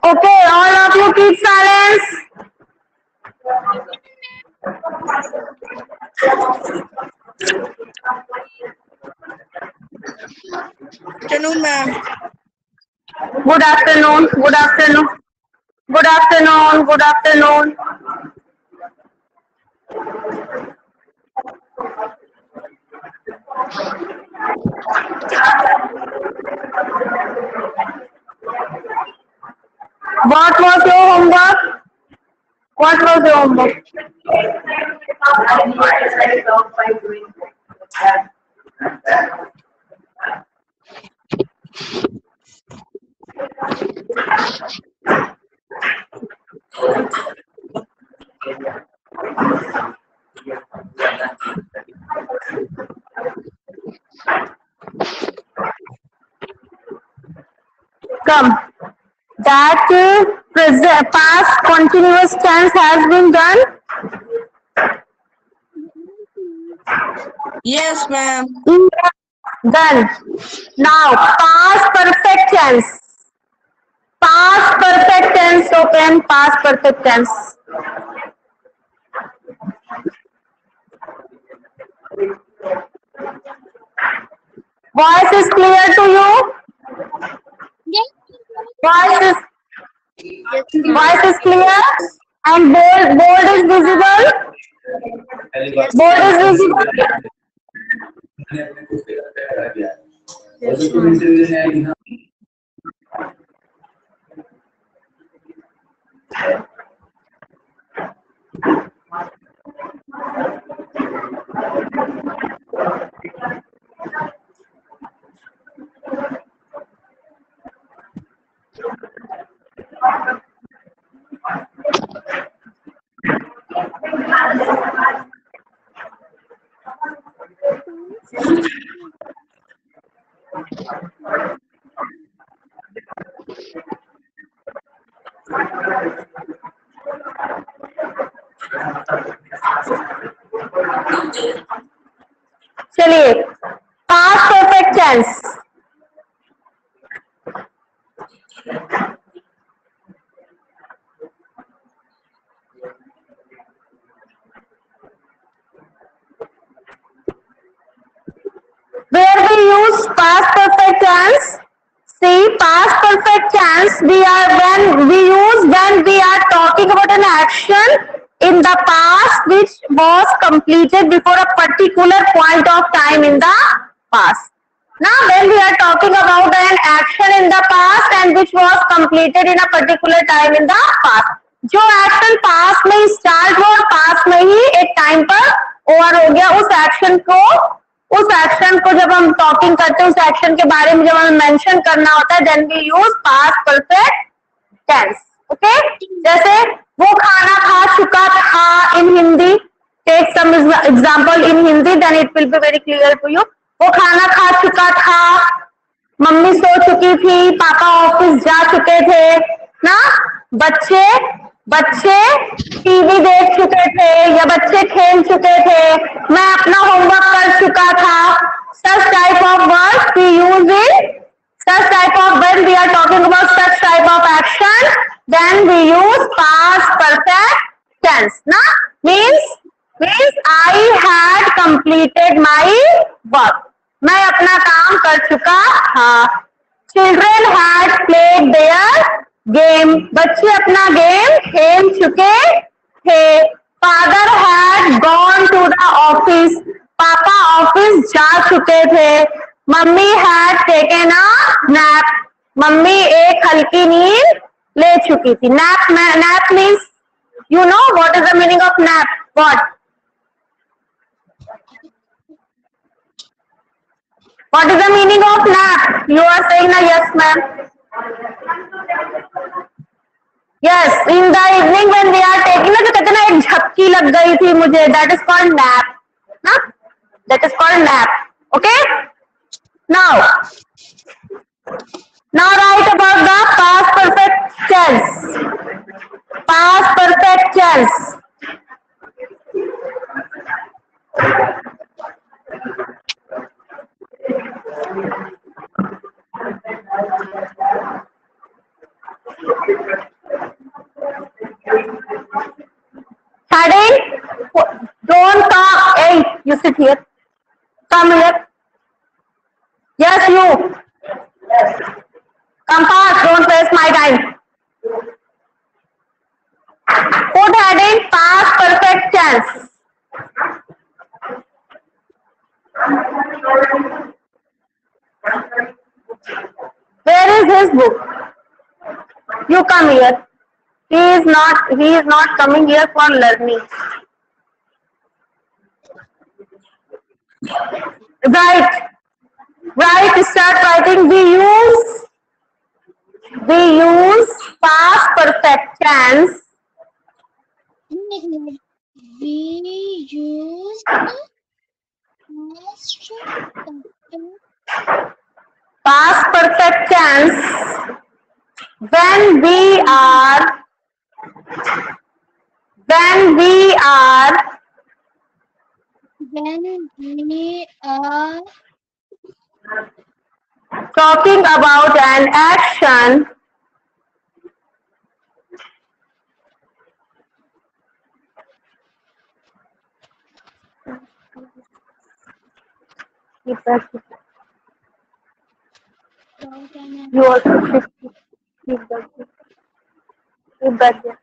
Okay, all of you keep silence. Afternoon, ma'am. Good afternoon. Good afternoon. Good afternoon. Good afternoon. What was your homework? What was your homework? Come. That present past continuous tense has been done. Yes, ma'am. Done. Now past perfect tense. Past perfect tense. Open past perfect tense. Voice is clear to you? Voice is clear and board is visible. Board is visible. चलिए past perfect tense where we use past perfect tense. See, past perfect tense we use when we are talking about an action in the past which was completed before a particular point of time in the past. Now when we are talking about an action in the past and which was completed in a particular time in the past, जो action past में ही start हुआ और past में ही एक time पर over हो गया, उस एक्शन को जब हम टॉकिंग करते हैं, उस एक्शन के बारे में जब हमें मेंशन करना होता है, then we use past perfect tense. Okay, जैसे वो खाना खा चुका था in Hindi. Take some example in Hindi, then it will be very clear to you. वो खाना खा चुका था, मम्मी सो चुकी थी, पापा ऑफिस जा चुके थे ना, बच्चे टीवी देख चुके थे या बच्चे खेल चुके थे, मैं अपना होमवर्क कर चुका था. such type of words we use in such type of when we are talking about such type of action, then we use past perfect tense. Na means I had completed my work. मैं अपना काम कर चुका था. Children had played their game. बच्चे अपना game खेल चुके थे. Father had gone to the office. पापा ऑफिस जा चुके थे. Mummy had taken a nap. Mummy एक हल्की नींद ले चुकी थी. Nap means, you know what is the meaning of nap? What is the meaning of nap? You are saying na yes, ma'am. Yes, in the evening when we are taking ना, जो कहते ना एक झपकी लग गई थी मुझे, that is called nap. ना, that is called nap. Okay. Now write about the past perfect tense. Past perfect tense. Come here. Yes, you. Come fast. Don't waste my time. Put heading past perfect tense. Where is his book? You come here. He is not coming here for learning. Right, start writing. We use past perfect tense. We use past perfect tense when we are talking about an action you also keep that here.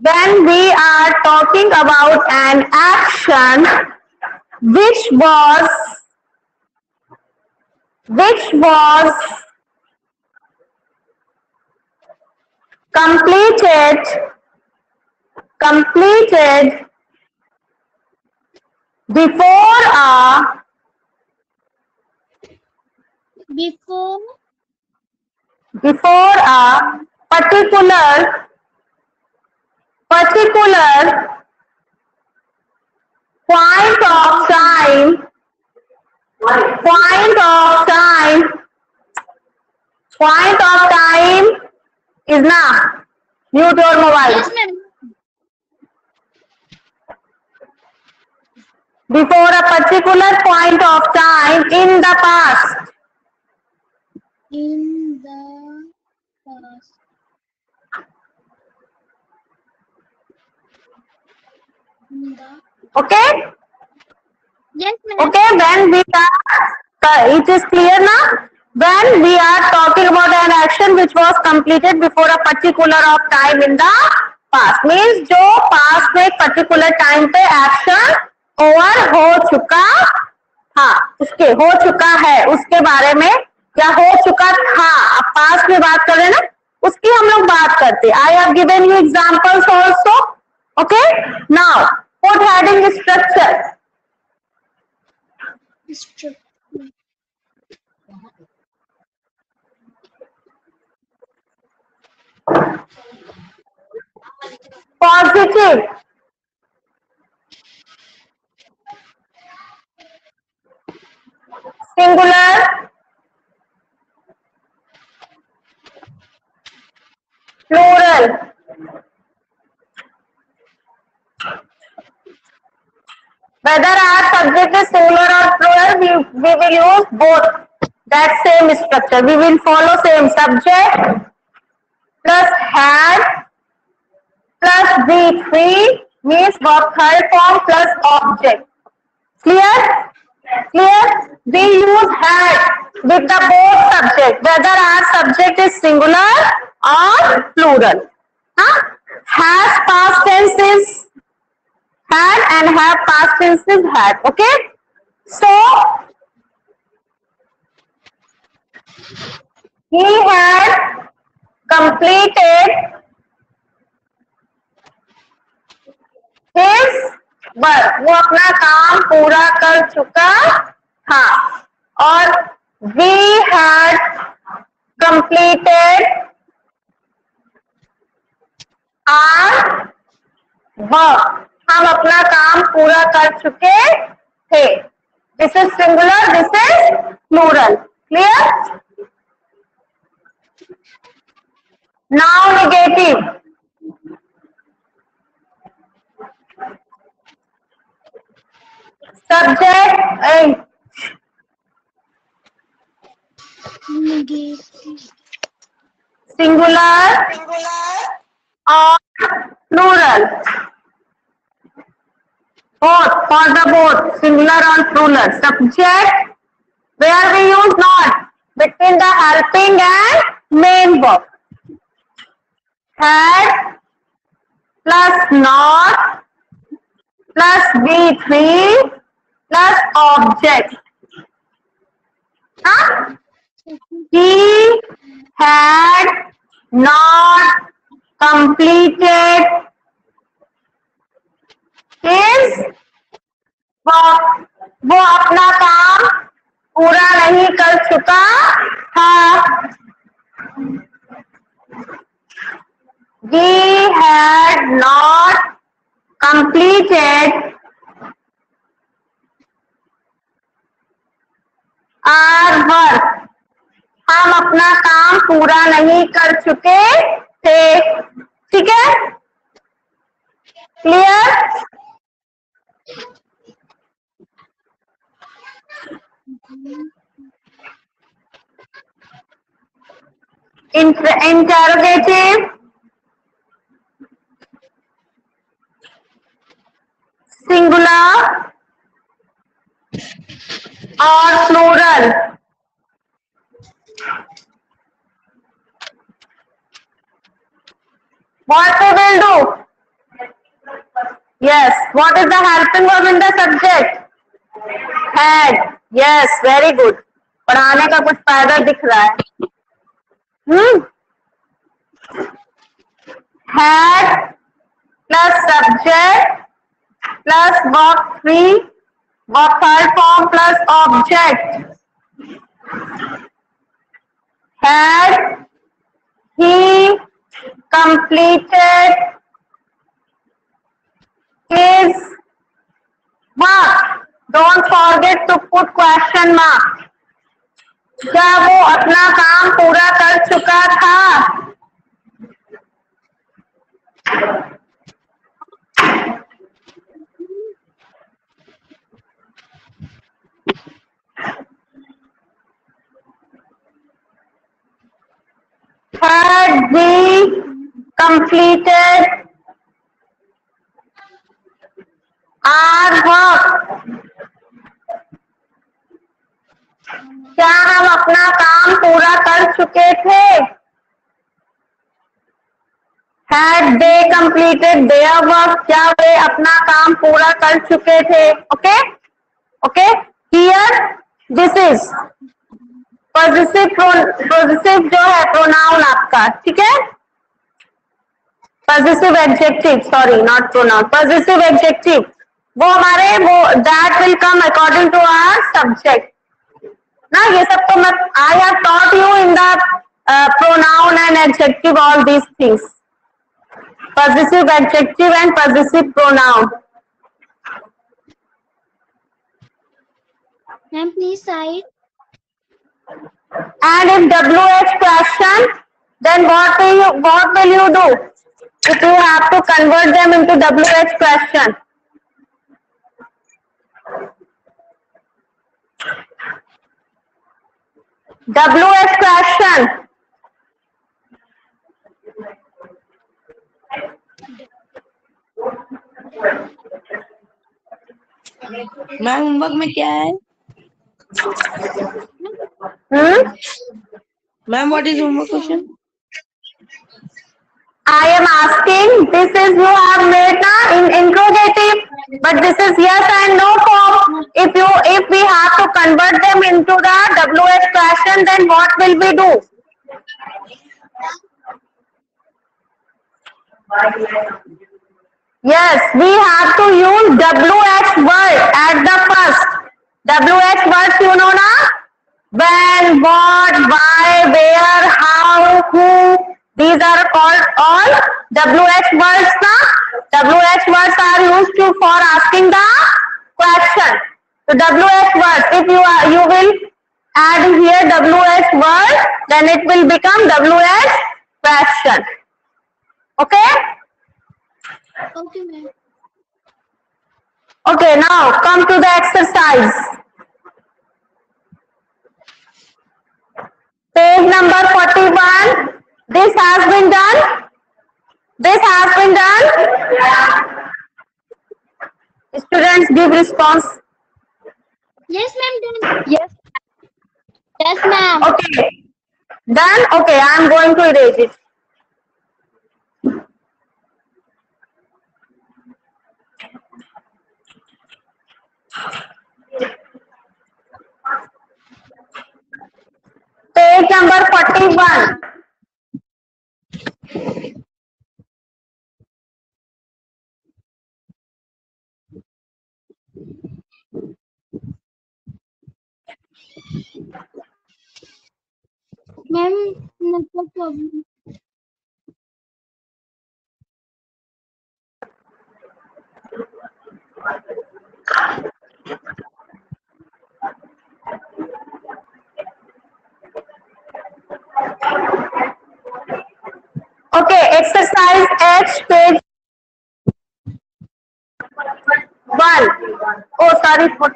When we are talking about an action which was completed before a particular point of time is now. Mute your mobile. Yes, ma'am. Before a particular point of time in the past. Okay? Yes, ma'am. Okay, when we are, it is clear now? When we are talking about an action which was completed before a particular of time in the past, means जो past में particular time पे action over हो चुका, हाँ, उसके हो चुका है, उसके बारे में या हो चुका था, अब past में बात कर रहे हैं ना, उसकी हम लोग बात करते. I have given you examples also. Okay, now put heading structure. Positive. Singular. Plural. Whether our subject is singular or plural, we will use both. That same structure. We will follow same subject plus had plus V3 means verb third form plus object. Clear? Clear? We use had with the both subject, whether our subject is singular or plural. Huh? Has past tense is had and have past tense is had. Okay? So, he had completed his work. वो अपना काम पूरा कर चुका था. और we had completed our work. हम अपना काम पूरा कर चुके थे. This is singular, this is plural. Clear? Now negative. Subject singular or plural. Both, for the both, singular or plural. Subject, where we use not between the helping and main verb. Had plus not plus V3 plus object. Huh? He had not completed his work. वो अपना काम पूरा नहीं कर चुका था. We had not completed our work. हम अपना काम पूरा नहीं कर चुके थे. ठीक है, clear? Interrogative, singular or plural? What we will do? Yes. What is the helping verb in the subject? Had. Yes, very good. पढ़ाने का कुछ फायदा दिख रहा है. Had plus subject plus verb 3, verb third form plus object. Had he completed his work? Don't forget to put question mark. क्या वो अपना काम पूरा कर चुका था? Had we completed our work? क्या हम अपना काम पूरा कर चुके थे? Had they completed their work? क्या वे अपना काम पूरा कर चुके थे? Okay? Okay? Here, this is possessive जो है pronoun आपका. ठीक है? Possessive adjective, sorry, not pronoun. Possessive adjective. वो हमारे वो that will come according to our subject. ना ये सब तो मैं I have taught you in the pronoun and adjective all these things. Possessive adjective and possessive pronoun. Ma'am, please cite. And if WH question, then what will you do? If you have to convert them into WH question. WH question. Ma'am homework में क्या है? Ma'am what is homework question? I am asking, this is you have made na in interrogative, but this is yes and no form. If we have to convert them into the WH question, then what will we do? Yes, we have to use WH word at the first. WH words you know na? When, what, why, where, how, who. These are called all WH words. Na? WH words are used for asking the question. So WH words, if you will add here WH word, then it will become WH question. Okay? Okay, ma'am. Okay, now come to the exercise. Page number 41. This has been done. This has been done. Students give response. Yes, ma'am. Done. Yes. Yes, ma'am. Okay. Done? Okay, I am going to erase it. Page number 41. Ma'am, network problem. Okay, exercise H, page 1. Oh, sorry for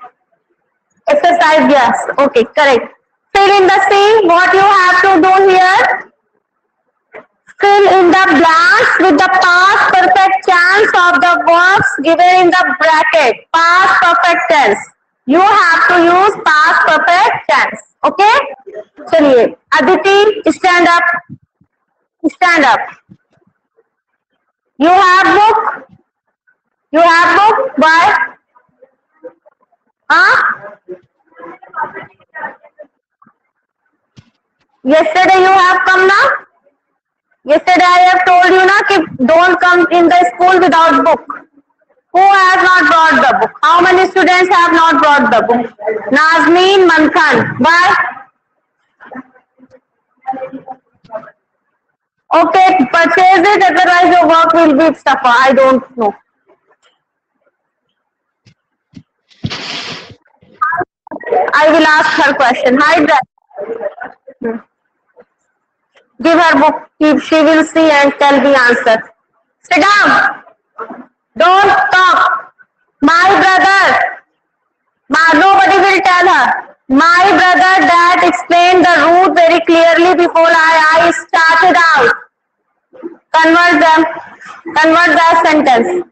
exercise, yes. Okay, correct. Fill in the C. What you have to do here? Fill in the blanks with the past perfect tense of the verbs given in the bracket. Past perfect tense. You have to use past perfect tense. Okay? चलिए Aditi, stand up. Stand up. You have book. You have book. Why? Huh? Yesterday you have come now. Yesterday I have told you na कि don't come in the school without book. Who has not brought the book? How many students have not brought the book? Nazmeen, Manthan. Why? Okay, purchase it, otherwise your work will be suffer. I don't know. I will ask her question. Hi, Dad. Give her book. She will see and tell the answer. Sit down. Don't talk. My brother. Nobody will tell her. My brother dad explained the route very clearly before I started out. Convert them. Convert that sentence.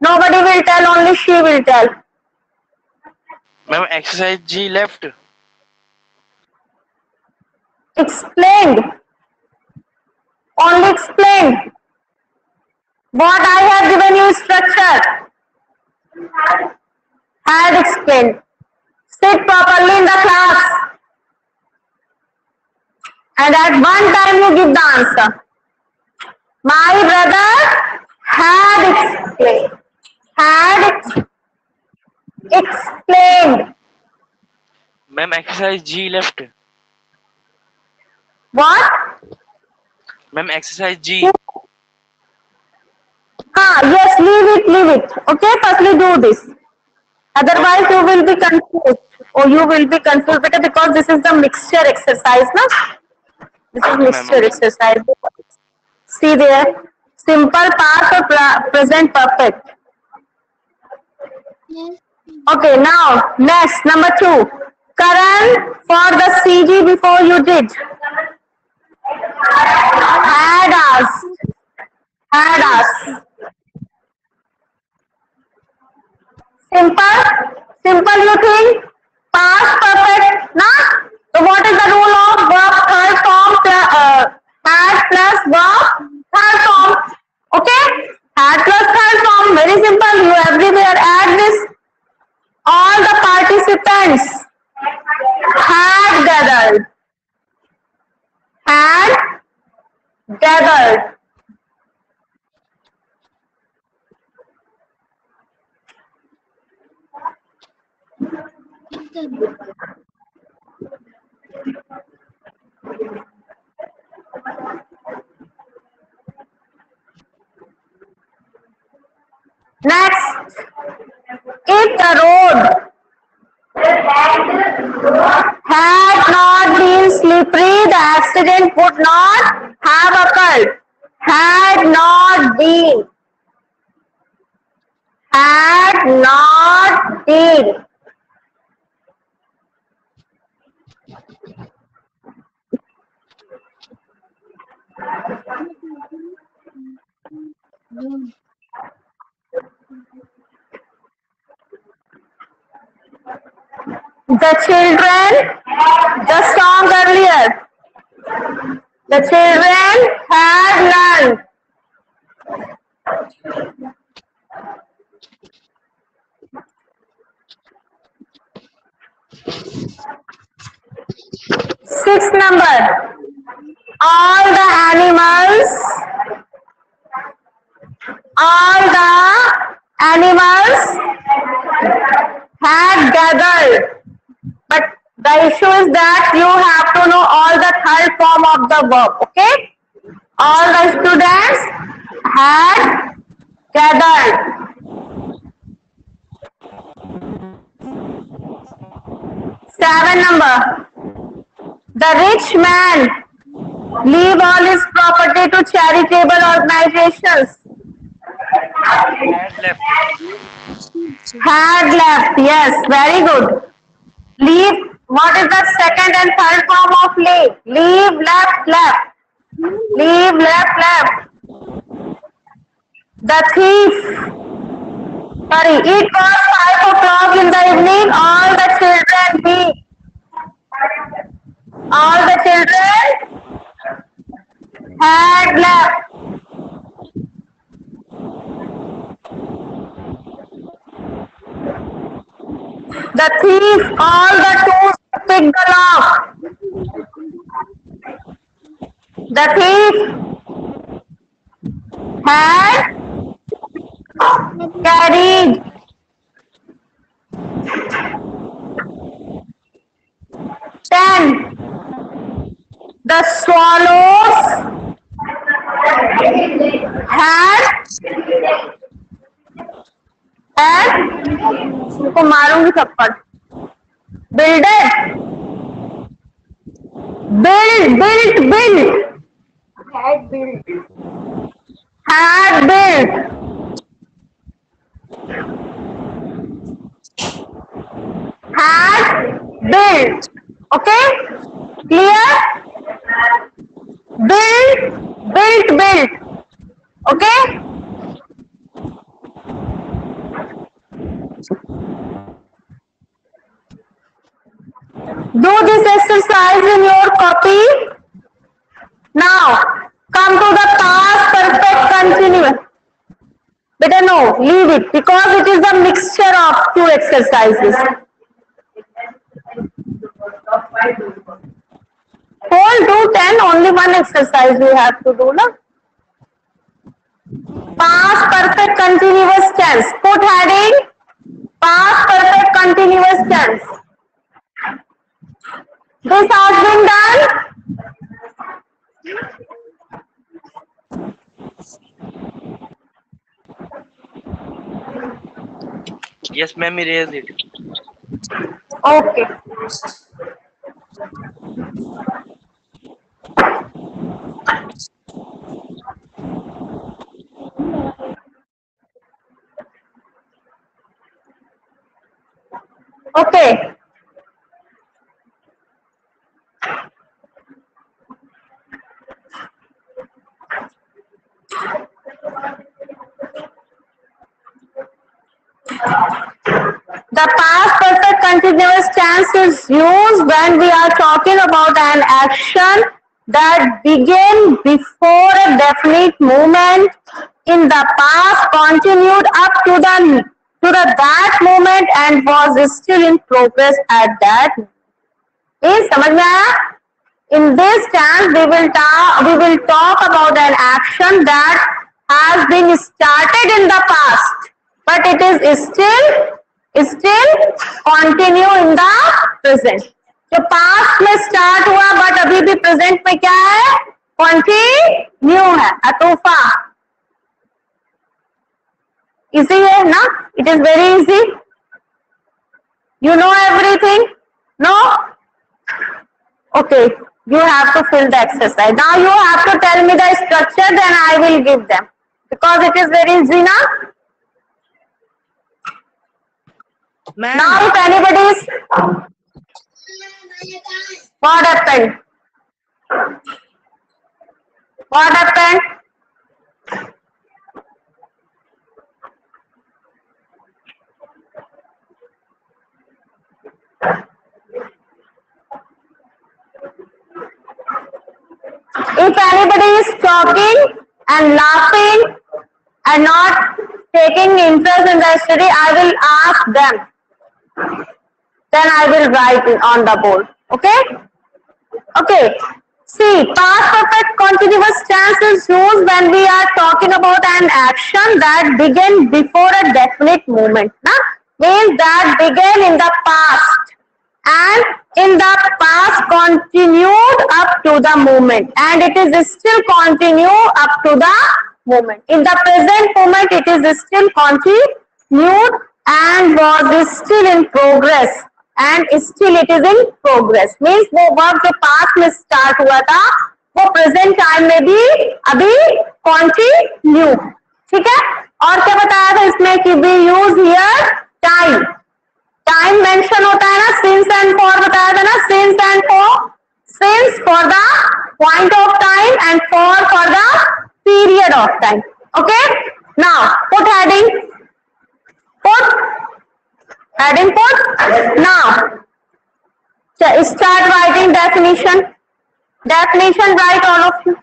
Nobody will tell, only she will tell. Ma'am, exercise G left. Explained. Only explained. What I have given you is structure. Had explained. Sit properly in the class. And at one time you give the answer. My brother had explained. Had explained. Ma'am, exercise G left. What? Ma'am, exercise G. Yes, leave it. Okay, firstly do this. Otherwise you will be confused. Or you will be confused because this is the mixture exercise, no? This is Okay, mixture ma'am. exercise. See there. Simple past or present perfect. Yes. Okay, now next number 2. Karan, for the CG before you did. Had asked. Had asked. Simple you think? Past perfect, na? So what is the rule of verb third form had plus verb third form? Okay? Had plus third form, very simple. You everywhere add this. All the participants had gathered. Had gathered. Next, if the road had not been slippery, the accident would not have occurred. Had not been. Had not been. The children, the song earlier. The children had learned. Sixth number. All the animals had gathered. But the issue is that you have to know all the third form of the verb. Okay? All the students had gathered. Seven number. The rich man leave all his property to charitable organizations. Had left. Had left. Yes, very good. Leave. What is the second and third form of leave? Leave, left, left. Leave, left, left. The thief. Sorry, it was 5 o'clock in the evening. All the children had left. The thief, all the tools picked the lock. The thief had carried. 10. The swallows had इसको मारूंगी थप्पड़. Builded. Built. Had built. Had built. Okay? Clear? Built. Okay? Do this exercise in your copy. Now, come to the past perfect continuous. Better no, leave it because it is a mixture of two exercises. Whole do 10, only one exercise we have to do, no? Past perfect continuous tense. Put heading, past perfect continuous tense. This has been done. Yes, ma'am, erase it. Okay. Okay. The past perfect continuous tense is used when we are talking about an action that began before a definite movement in the past, continued up to that moment and was still in progress at that. Is समझ में आया? In this tense, we will talk about an action that has been started in the past, but it is still continue in the present. जो past में start हुआ but अभी भी present में क्या है? Continue है. अतूफा. Easy है ना? It is very easy. You know everything? No? Okay. You have to fill the exercise. Now you have to tell me the structure, then I will give them. Because it is very easy now. Now if anybody is... What happened? What happened? If anybody is talking and laughing and not taking interest in the study, I will ask them. Then I will write it on the board. Okay? Okay. See, past perfect continuous tense is used when we are talking about an action that began before a definite moment. Na? Means that began in the past and in the past continued up to the moment, and it is still continue up to the moment. In the present moment, it is still continued and was still in progress, and still it is in progress. Means वो verb जो past में start हुआ था वो present time में भी अभी continue. ठीक है. और क्या बताया था इसमें कि we use here time. Time mention होता है ना, सिंस एंड फॉर बताया था ना, since and for. Since for the point of time and for the period of time. Okay. Now put heading. Put heading put. Now start writing definition. Definition, write all of you.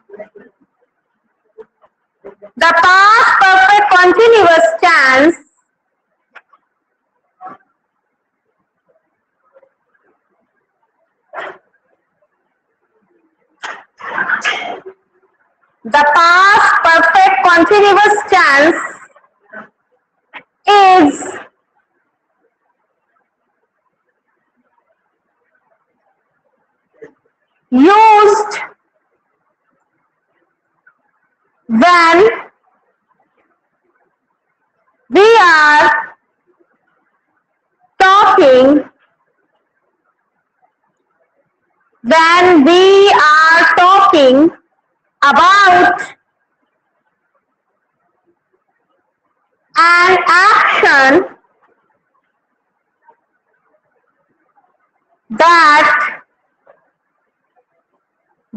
The past perfect continuous tense is used when we are talking about an action that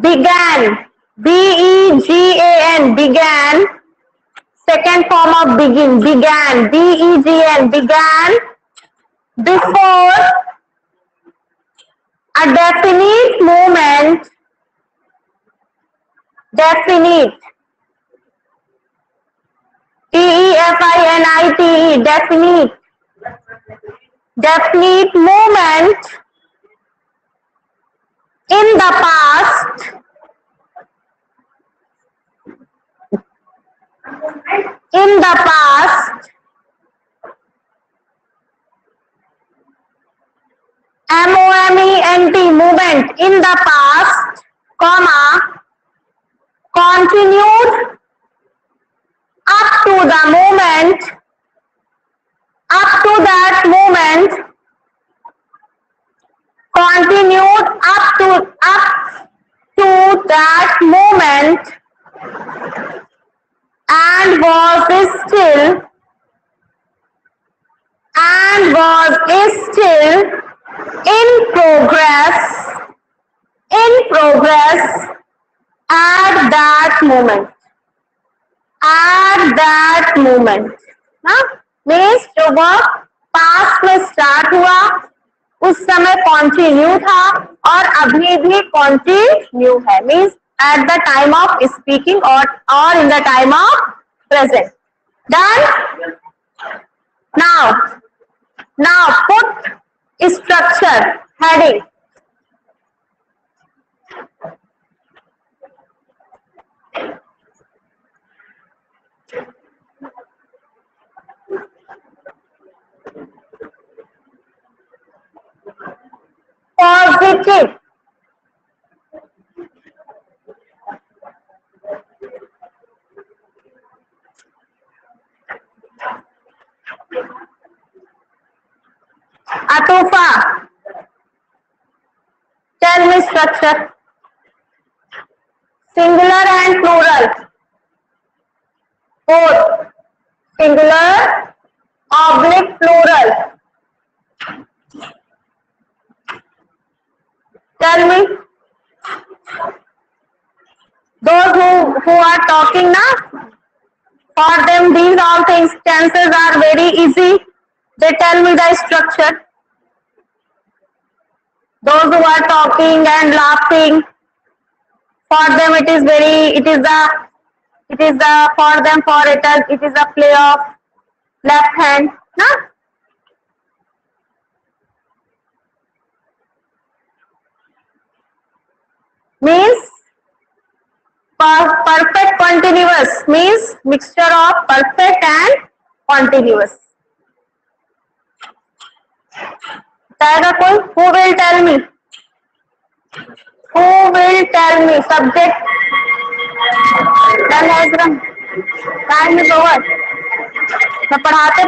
began, B-E-G-A-N, began, second form of begin, began, B-E-G-N, began before a definite moment, definite, T-E-F-I-N-I-T-E, definite, definite moment in the past, M-O-M-E-N-T, movement in the past, comma, continued up to the moment, up to that moment, continued up to that moment, and was still in progress at that moment. ना means जो work past में start हुआ उस समय continue था और अभी भी कंटिन्यू है. Means at the time of speaking or in the time of present. Done? Now put structure, heading. Positive. Atufa, tell me structure. Singular and plural. Both. Singular, oblique, plural. Tell me. Those who are talking now, for them these all things, tenses are very easy. They tell me the structure. Those who are talking and laughing, For them it is the for them for it is a play of left hand, na? Means perfect continuous, means mixture of perfect and continuous. बताएगा कोई? Who will tell me? Who will tell me? Subject. Done has run. Time is over. मैं पढ़ाते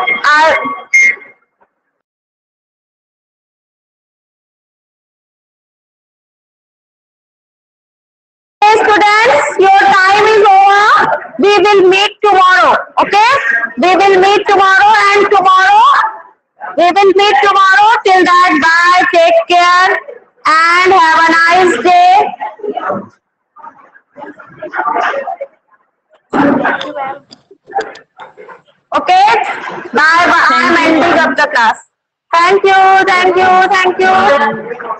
students, your time is over. We will meet tomorrow. Okay? We will meet tomorrow and tomorrow. We will meet tomorrow. Till that, bye. Take care and have a nice day. Okay? Bye. Bye. I am ending up the class. Thank you. Thank you. Thank you.